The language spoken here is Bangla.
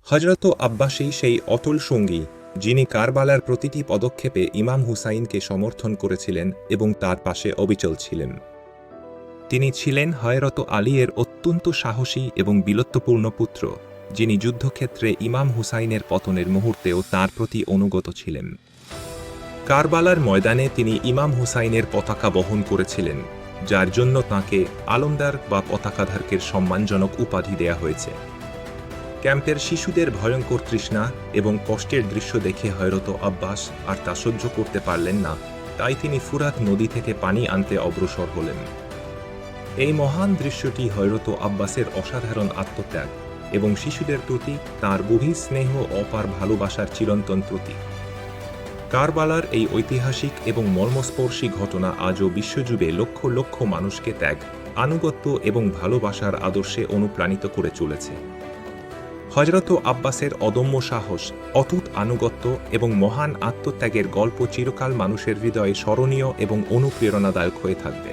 হযরত আব্বাসী সেই অটল সঙ্গী, যিনি কারবালার প্রতিটি পদক্ষেপে ইমাম হুসাইনকে সমর্থন করেছিলেন এবং তার পাশে অবিচল ছিলেন। তিনি ছিলেন হযরত আলীর অত্যন্ত সাহসী এবং বীরত্বপূর্ণ পুত্র, যিনি যুদ্ধক্ষেত্রে ইমাম হুসাইনের পতনের মুহূর্তেও তাঁর প্রতি অনুগত ছিলেন। কারবালার ময়দানে তিনি ইমাম হুসাইনের পতাকা বহন করেছিলেন, যার জন্য তাঁকে আলমদার বা পতাকাধারকের সম্মানজনক উপাধি দেয়া হয়েছে। ক্যাম্পের শিশুদের ভয়ঙ্কর তৃষ্ণা এবং কষ্টের দৃশ্য দেখে হযরত আব্বাস আর তা সহ্য করতে পারলেন না, তাই তিনি ফুরাত নদী থেকে পানি আনতে অগ্রসর হলেন। এই মহান দৃশ্যটি হযরত আব্বাসের অসাধারণ আত্মত্যাগ এবং শিশুদের প্রতি তাঁর গভীর স্নেহ ও অপার ভালোবাসার চিরন্তন প্রতীক। কারবালার এই ঐতিহাসিক এবং মর্মস্পর্শী ঘটনা আজও বিশ্বজুড়ে লক্ষ লক্ষ মানুষকে ত্যাগ, আনুগত্য এবং ভালোবাসার আদর্শে অনুপ্রাণিত করে চলেছে। হযরত আব্বাসের অদম্য সাহস, অটুট আনুগত্য এবং মহান আত্মত্যাগের গল্প চিরকাল মানুষের হৃদয়ে স্মরণীয় এবং অনুপ্রেরণাদায়ক হয়ে থাকবে।